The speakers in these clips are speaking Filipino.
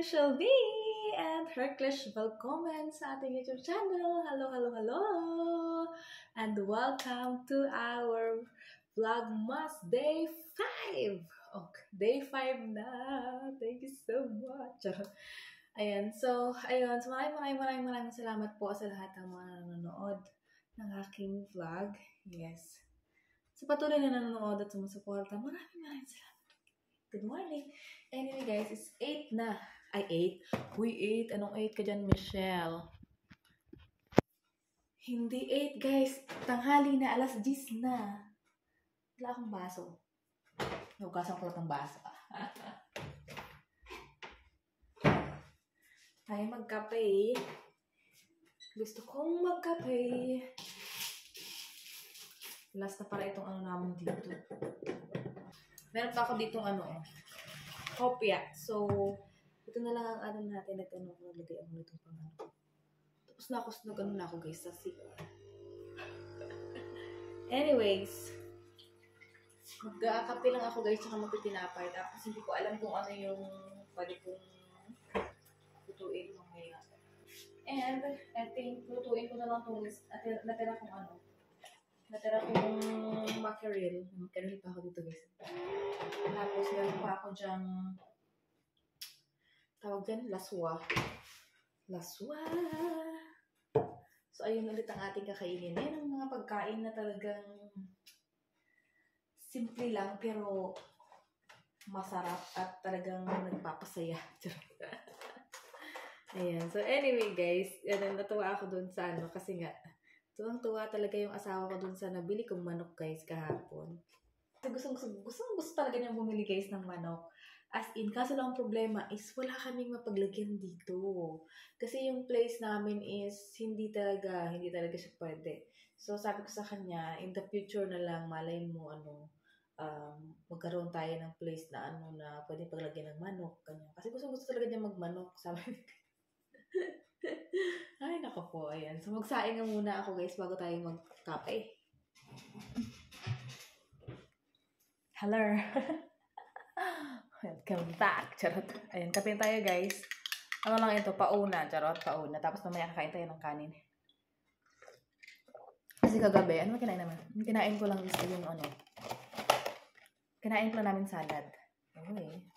Rachel V and Hercules. Welcome sa ating YouTube channel. Hello, hello, hello! And welcome to our Vlogmas Day 5! Okay, Day 5 na! Thank you so much! Ayan, so maraming salamat po sa lahat ng mga nanonood ng aking vlog. Yes. Sa patuloy na nanonood at sumusuporta, maraming salamat. Good morning. Anyway guys, it's 8 na. Ay, 8? Uy, 8. Anong 8 ka dyan, Michelle? Hindi 8 guys. Tanghali na, alas 10 na. Wala akong baso. Hugasan ko lang ng baso. Tayo magkape. Gusto kong magkape. Last na para itong ano namin dito. Meron pa ako ditong kopya. So, ito na lang ang ano natin. Naglagay ako nitong pang Tapos na ako guys. Kasi, anyways, mag-kape lang ako guys. Tsaka magpitinapay. Tapos hindi ko alam kung ano yung pwede kong lutuin mamaya. And, I think, lutuin ko na lang itong natira kong mackerel. Mackerel pa ako dito guys. Tapos meron pa ako dyang tawag dyan, laswa. So ayun ulit ang ating kakainin. Yan ang mga pagkain na talagang simple lang pero masarap at talagang nagpapasaya. Ayan. So anyway guys, natuwa ako dun sa kasi nga tuwang-tuwa talaga yung asawa ko dun sa nabili kong manok guys kahapon. Gusto talaga niyang bumili guys ng manok. As in, kaso lang ang problema is wala kaming mapaglagyan dito. Kasi yung place namin is hindi talaga siya pwede. So sabi ko sa kanya, in the future na lang, malay mo magkaroon tayo ng place na na pwede paglagyan ng manok. Kanya. Kasi gusto talaga niya magmanok. Sabi ko. Ay, nako po. Ayan. So, magsaing na muna ako, guys, bago tayo magkape. Hello. Welcome back. Charot. Ayan, kape tayo, guys. Ano lang ito? Pauna. Charot, pauna. Tapos mamaya kakain tayo ng kanin. Kasi kagabi, ano kinain naman? Kinain ko lang is yung kinain ko lang namin salad. Okay.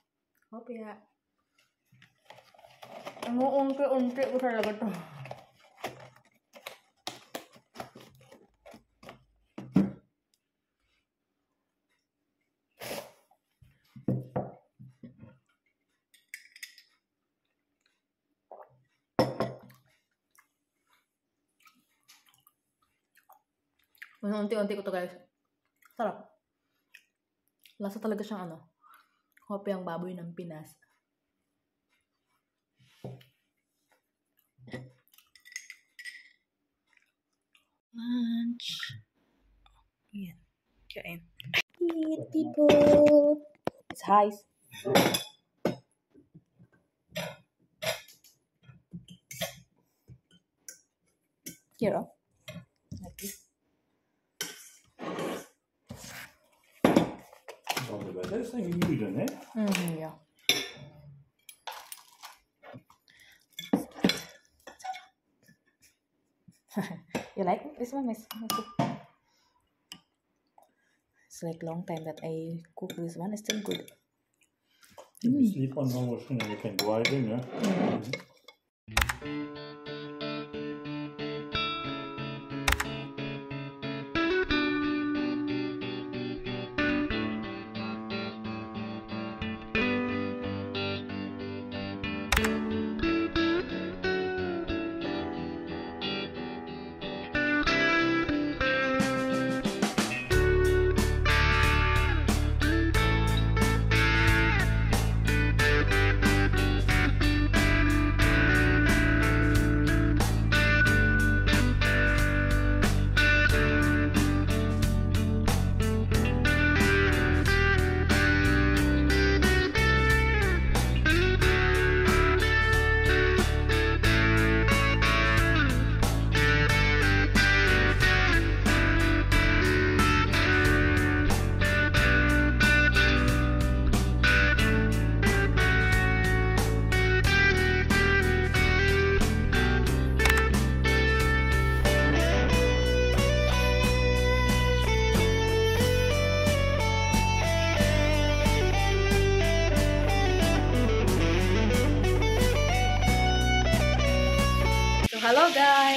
Hopya. Ang unti-unti ko talaga to. Unti-unti ko to guys. Sarap. Lasa talaga siyang hopyang baboy ng Pinas. Lunch. Ayan. Kain. Eat, people. It's high. Here, like this. Det är så djuren, ne? Ja. You like this one, Miss? It's like long time that I cook this one. It's still good. If you sleep on one machine, you can drive in, yeah?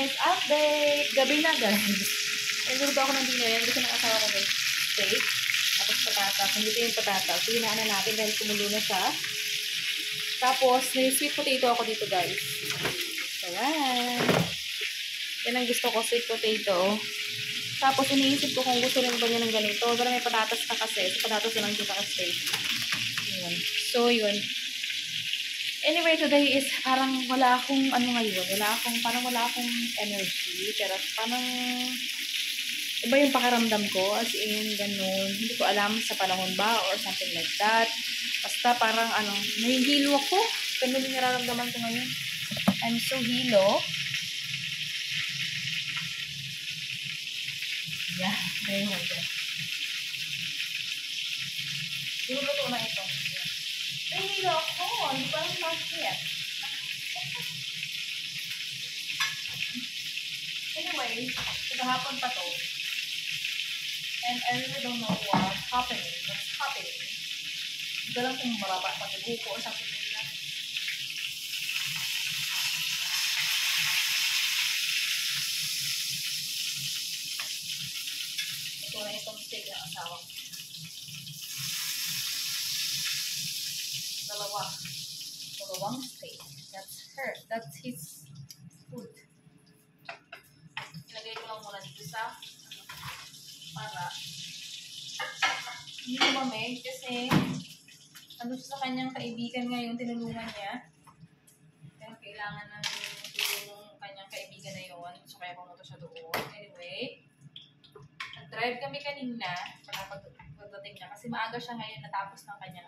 guys, update! Gabi na guys. Nagluto ako ng dinner. Gusto ng asawa ko guys. Steak. Tapos patatas. Nandito yung patatas. So, hinaan na natin dahil kumulo na siya. Tapos, may sweet potato ako dito guys. Alright. Yan ang gusto ko, sweet potato. Tapos, iniisip ko kung gusto rin ba niya ng ganito. Pero may patatas na kasi. So, patatas na lang dito ka steak. Yun. So, yun. Anyway, today is parang wala akong ngayon. Parang wala akong energy. Pero parang iba yung pakiramdam ko. As in, ganun. Hindi ko alam sa panahon ba or something like that. Basta parang nahihilo ako. Ganun yung nararamdaman ko ngayon. I'm so hilo. Yeah, very well done. Luluto na ito. Nahihilo ako. Hindi ko alam bakit. Anyway, kahapon pa to. And I really don't know what's happening. Hindi ko alam kung maraba pa dugo ko o something like that. Ito na itong steak ng asawa ko. Dalawang steak. That's his food. Ilagay ko lang muna dito sa para hindi lumamig kasi sa kanyang kaibigan ngayon, tinulungan niya. Kaya kailangan ng tulong ng kanyang kaibigan na yun. So kaya pumunta siya doon. Anyway, nag-drive kami kanina para pagdating niya kasi maaga siya ngayon natapos ng kanyang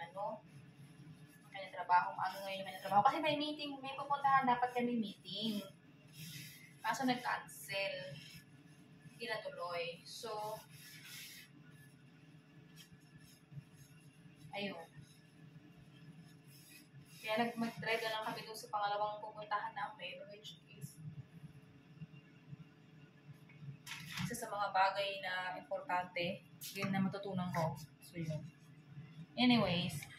trabaho. Ngayon yung kanyang trabaho. Kasi may meeting, may pupuntahan dapat kami meeting. Kaso nag-cancel. Hindi natuloy. So, ayun. Kaya mag-drive na lang kami doon sa pangalawang pupuntahan namin, which is isa sa mga bagay na importante din na matutunan ko. So, yun. Anyways,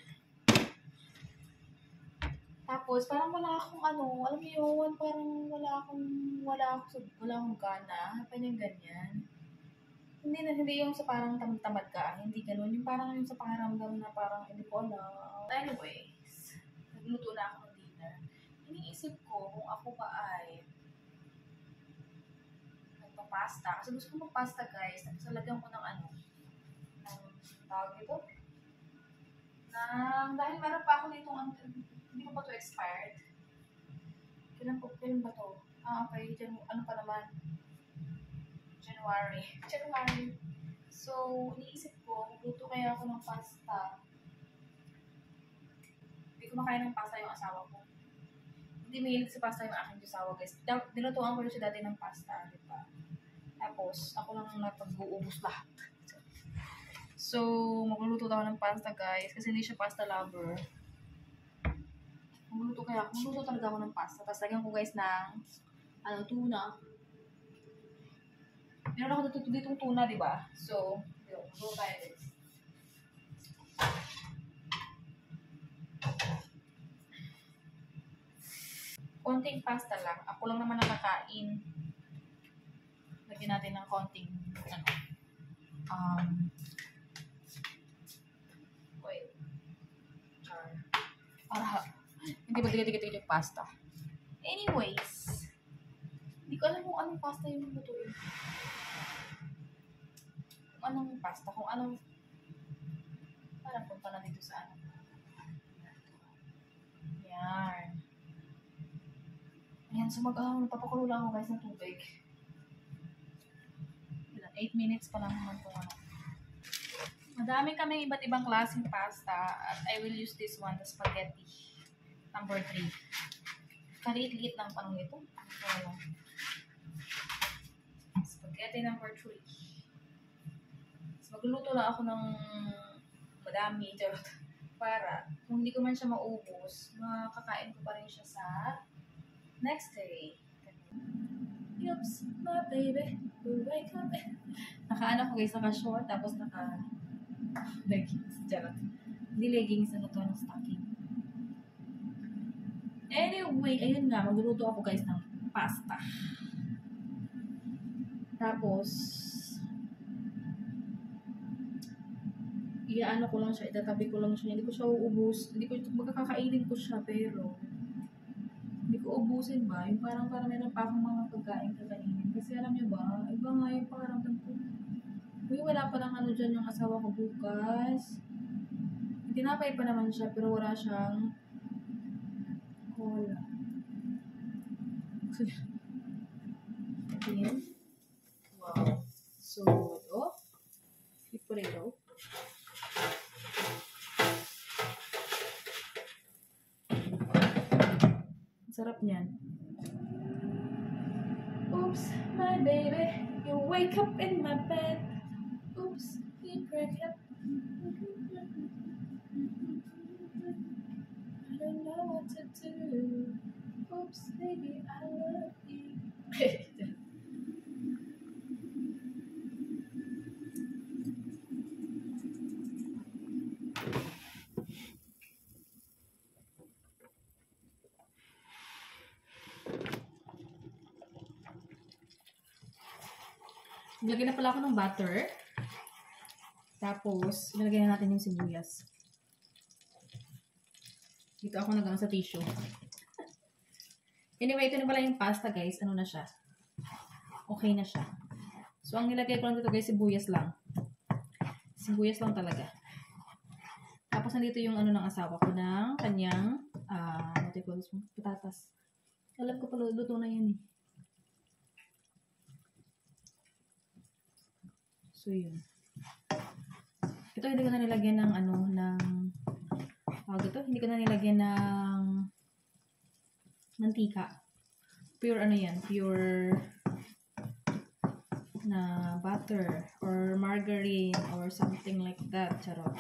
tapos, parang wala akong alam mo yun, parang wala akong gana, parang ganyan. Hindi yung sa parang tamad ka, hindi ganun, yung parang yung sa pakiramdam na parang hindi ko alam. Anyways, nagluto na ako ng dinner. Iniisip ko kung ako ba ay nagpa-pasta, kasi gusto ko mag-pasta guys, nagsalagyan ko ng tawag ito? Dahil meron pa ako dito hindi ko pa ito expired. Kailan ba ito? Okay. Ano pa naman? January. So, iniisip ko, magluto kaya ako ng pasta. Hindi ko makain ng pasta yung asawa ko. Hindi mahilig sa pasta yung aking asawa, guys. Dinutuan ko rin siya dati ng pasta, di ba? Tapos, ako lang napag-uubos lahat. So, magluluto ako ng pasta, guys. Kasi hindi siya pasta lover. Magluto talaga ako ng pasta. Tapos lagyan ko guys ng tuna. Meron ako ditong tuna, di ba? So, magluto tayo guys. Konting pasta lang. Ako lang naman nakakain. Lagyan natin ng konting wait. Para hindi ba dikit-dikit yung pasta. Anyways, hindi ko alam kung anong pasta yung lutuin. Parang punta na dito sa Yan. Ayan, so napapakulo lang ako guys ng tubig. 8 minutes pa lang naman kung Madami kaming iba't ibang klaseng pasta at I will use this one, the spaghetti. Number 3. Kaliit-liit lang pa nung ito. Spaghetti number 3. So, magluluto lang ako ng madami. Para, kung hindi ko man siya maubos, makakain ko pa rin siya sa next day. Oops, my baby, wake up. Naka-ano ko guys, naka-short, tapos naka-leggings. Hindi leggings, to ng stocking. Anyway, ayun nga, magluluto ako guys ng pasta. Tapos, iaano ko lang siya, itatabi ko lang siya. Hindi ko siya uubos. Hindi ko, magkakainin ko siya, pero hindi ko ubusin ba? Yung parang meron pa akong mga pagkain kakainin. Kasi alam niyo ba, iba nga yung pakaramdam ko. Uy, wala pa lang ano dyan yung asawa ko bukas. Tinapay pa naman siya, pero wala siyang cola. Again. Wow. So good. Oh. Sweet potato. Sarap niyan. Oops, my baby, you wake up in my bed. Oops, you break up. I don't know what to do. Oops, baby, I love you. Nilagyan na pala ako ng butter. Tapos, nilagyan na natin yung sibuyas. Dito ako nagano sa tissue. Anyway, ito na pala yung pasta, guys. Ano na siya? Okay na siya. So, ang nilagay ko lang dito, guys, sibuyas lang. Sibuyas lang talaga. Tapos, nandito yung ano ng asawa ko ng kanyang, what do you call this? Patatas. Alam ko pala, luto na yan eh. So, yun. Ito, hindi ko na nilagyan ng ano, hindi ko na nilagyan ng mantika. Pure ano yan, pure na butter or margarine or something like that. Charot.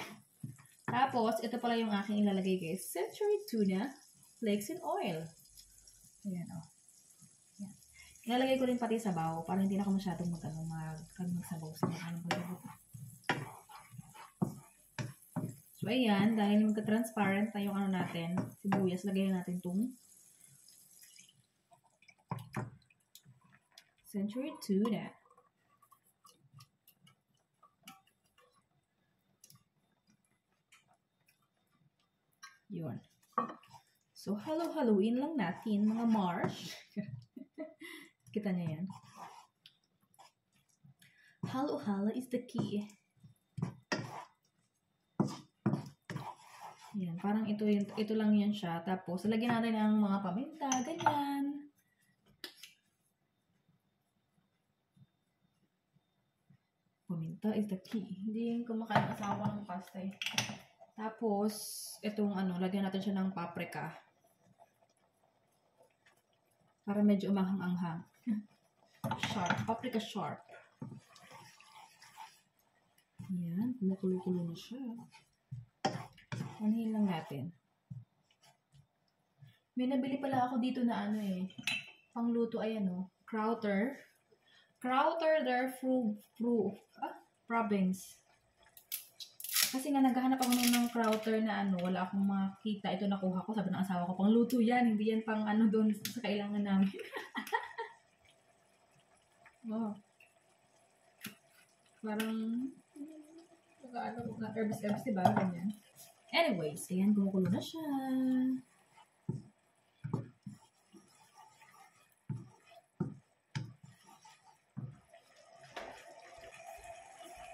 Tapos, ito pala yung aking ilalagay, guys. Century tuna, flakes in oil. Ayan, oh. Ayan. Ilalagay ko rin pati sabaw para hindi na ako masyadong magsabaw sa mga pagkakas. So, ayan, dahil magka-transparent na yung ano natin, sibuyas, lagyan natin itong Century tuna. Yun. So, halo-haloin lang natin, mga marsh. Kita niya yan. Halo-halo is the key. Yan, parang ito lang yan siya. Tapos, lagyan natin ng mga paminta, ganyan. Paminta is the key. Hindi yung kumakain asawa ng pasta eh. Tapos, itong lagyan natin siya ng paprika. Para medyo umanghang-anghang. Sharp. Paprika sharp. Yan, kumukulo-kulo na siya. Anahin lang natin. May nabili pala ako dito na pangluto Krauter. Krauter der province. Kasi nga naghahanap ako ng Krauter na wala akong makita. Ito nakuha ko, sabi ng asawa ko, pangluto yan, hindi yan pang doon sa kailangan namin. Oh. Parang herbs, diba? Ganyan. Anyways, ayan, kumukulo na siya.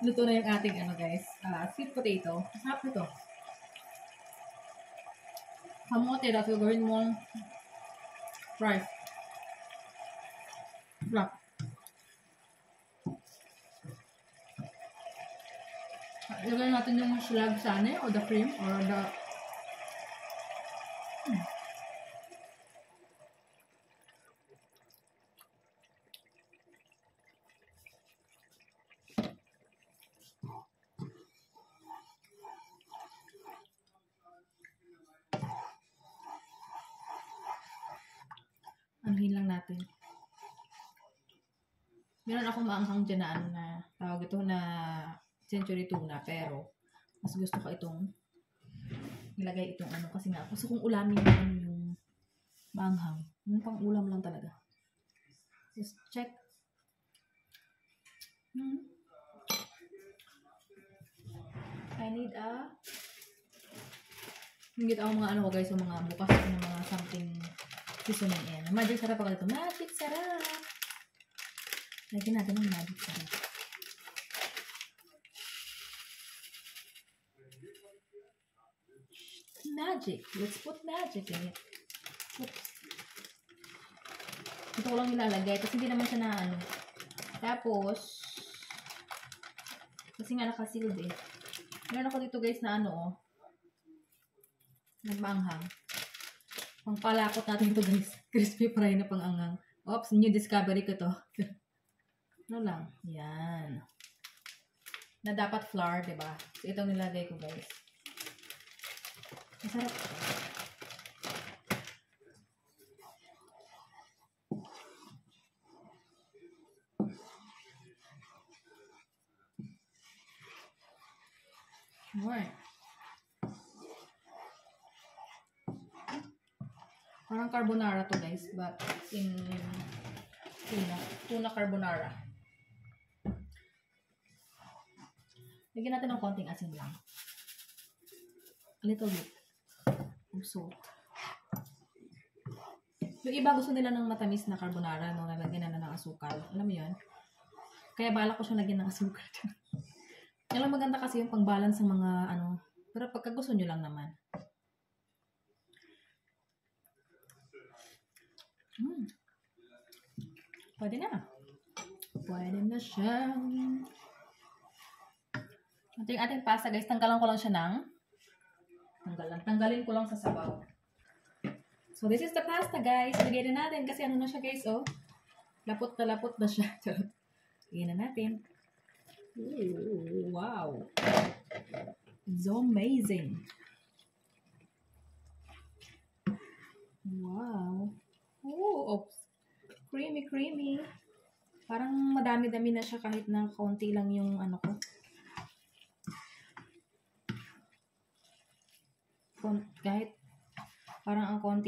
Luto na yung ating guys, sweet potato. Masarap nito. Kamote, dapat gawin mong rice. Sarap. Ilagay natin yung slag sana o the cream or the anuhin lang natin. Meron akong maanghang dyan na tawag ito na century tuna, pero mas gusto ko itong nilagay itong kasi nga gusto kong ulamin yung maanghang. Yung pang ulam lang talaga. Just check. I need Hingit ako mga ano ko guys, yung mga bukas ko ng mga something seasoning yan. Magic sarap ako dito. Magic sarap! Lagyan natin ng magic sarap. Magic. Let's put magic in it. Oops. Ito ko lang nilalagay kasi hindi naman siya na ano. Tapos, kasi nga nakasealed eh. Meron ako dito guys na ano nagmaanghang. Pangpalakot natin ito guys. Crispy fry na pang-anghang. Oops, new discovery ko to. Ano lang. Yan. Na dapat flour, diba? So, itong nilagay ko guys. Masarap. Alright. Parang carbonara to guys, but in tuna carbonara. Lagyan natin ng konting asin lang. A little bit of salt. Yung iba gusto nila ng matamis na carbonara, no, nalagyan na ng asukal. Alam mo yun? Kaya balak ko siya lagyan ng asukal. Alam, maganda kasi yung pang-balance ng mga ano. Pero pagka gusto nyo lang naman. Pwede na. Pwede na siya. Ito yung ating pasta guys. Tanggalan ko lang siya ng tanggalin ko lang sa sabaw. So this is the pasta guys. Lagyan na natin kasi ano na siya guys, oh. Lapot na siya. Lagyan na natin. Ooh, wow. It's so amazing. Wow. Oh, oops. Creamy. Parang madami-dami na siya kahit na konti lang yung ano ko. Kahit parang parang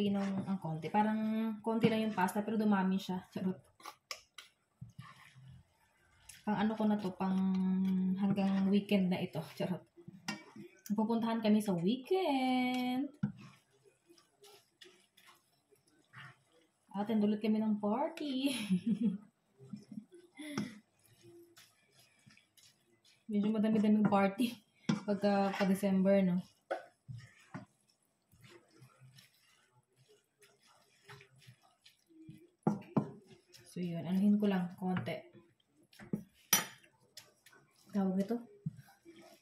konti lang yung pasta pero dumami siya. Charot. Pang ano ko na to, pang hanggang weekend na ito. Charot. Pupuntahan kami sa weekend. Attend ulit kami ng party. Medyo madami-daming party pagka pa-December, no? So, yun. Anuhin ko lang konti. Tawag ito.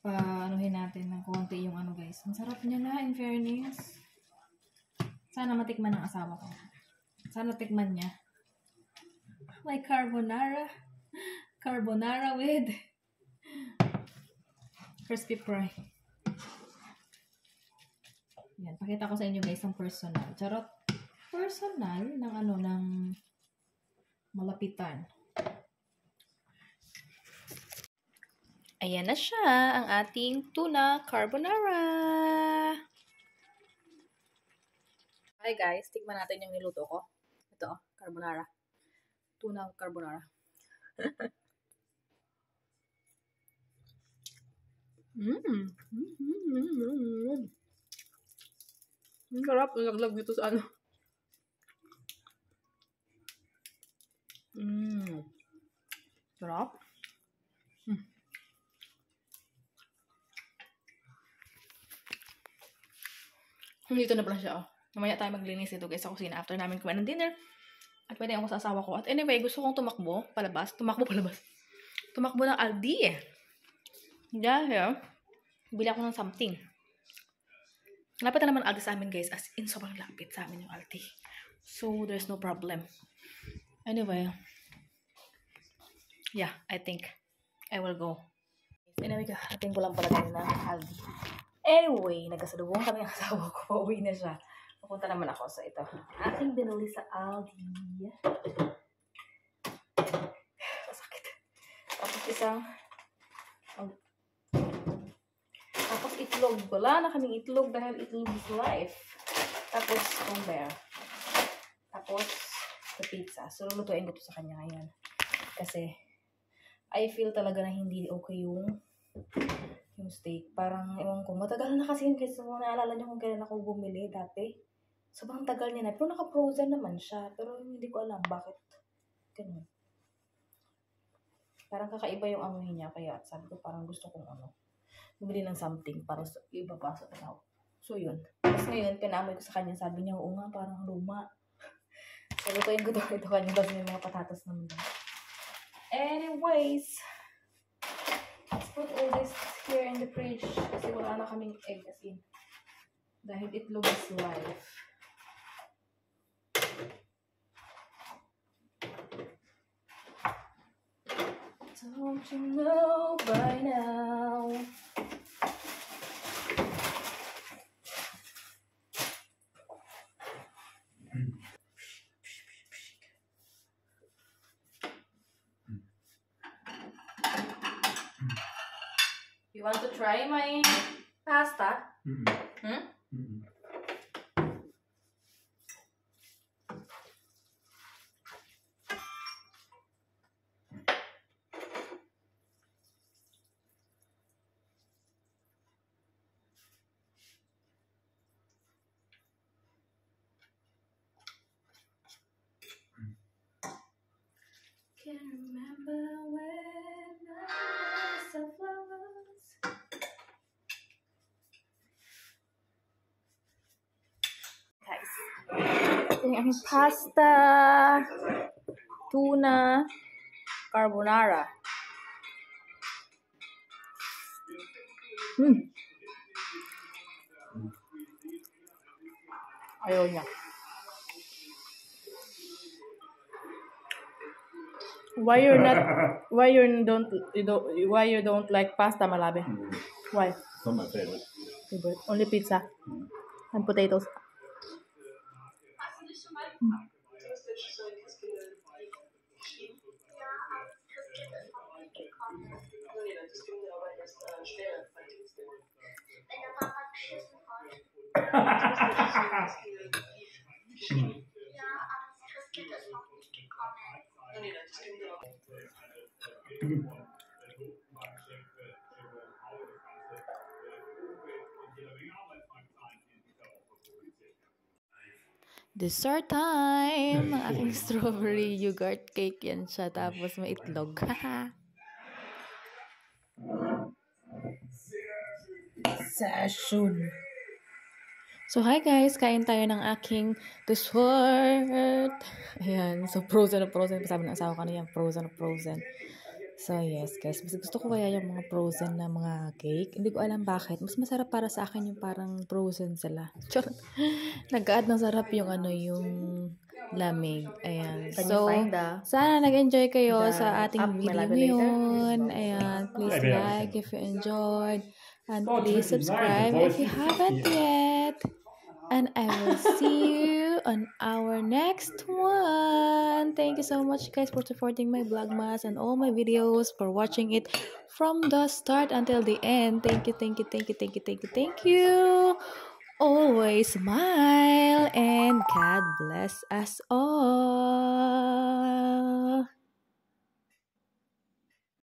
Anuhin natin ng konti yung ano, guys. Ang sarap niya na, in fairness. Sana matikman ng asawa ko. Sana tikman niya. May carbonara. Carbonara with crispy fry. Yan. Pakita ko sa inyo guys ang personal. Charot. Personal ng ano, ng malapitan. Ayan na siya, ang ating tuna carbonara. Okay guys, tikman natin yung niluto ko. Ito, carbonara. Tuna carbonara. Ang sarap, nalaglag dito sa ano. Sarap. Dito na pala siya, oh. Mamaya tayo maglinis ito guys sa kusina after namin kumain ng dinner. At pwede ako sa asawa ko. At anyway, gusto kong tumakbo palabas. Tumakbo ng Aldi eh. Dahil, bili ako ng something. Lapit na naman Aldi sa amin guys. As in, sobrang lapit sa amin yung Aldi. So, there's no problem. Anyway. Yeah, I think I will go. Anyway, ating ko lang pala tayo ng Aldi. Anyway, nagkasalubong kami ng asawa ko. Pauwi na siya. Pupunta naman ako sa ito. Ating binili sa Aldi. Masakit. Tapos itlog. Wala na kaming itlog dahil itlog is life. Tapos bear. Tapos sa pizza. So, lulutuin ko to sa kanya ngayon. Kasi I feel talaga na hindi okay yung steak. Parang, ewan ko, matagal na kasi yun kasi naalala niyo kung kailan ako bumili dati. Sobrang tagal niya na. Pero naka-frozen naman siya. Pero hindi ko alam bakit ganun. Parang kakaiba yung amoy niya. Kaya sabi ko parang gusto kong bumili ng something para ibabasa na ako. So yun. Tapos ngayon, pinaamoy ko sa kanya. Sabi niya, oo nga, parang luma. Sabi ko yung ito kanya. Tapos may mga patatas naman doon. Anyways, let's put all this here in the fridge. Kasi wala na kaming egg as in. Dahil itlog is life. Don't you know by now? You want to try my pasta? Can't remember when I was flowers. Guys, ito yung pasta, tuna, carbonara. Ayaw niya. Why you don't like pasta, Malabe? Why? It's not my favorite. Favorite. Only pizza and potatoes. Dessert time! Ang aking strawberry yogurt cake yan siya. Tapos may itlog. Session! So, hi guys! Kain tayo ng aking dessert! Ayan. So, frozen na frozen. Sabi ng asawa ko na yan. Frozen na frozen. So, yes guys. Mas gusto ko kaya yung mga frozen na mga cake. Hindi ko alam bakit. Mas masarap para sa akin yung parang frozen sila. Nag-add ng sarap yung yung lamig. Ayan. So, sana nag-enjoy kayo sa ating video ngayon. Ayan. Please like if you enjoyed. And please subscribe if you haven't yet. And I will see you on our next one. Thank you so much guys for supporting my Vlogmas and all my videos, for watching it from the start until the end. Thank you, thank you, thank you, thank you, thank you, thank you. Always smile and God bless us all.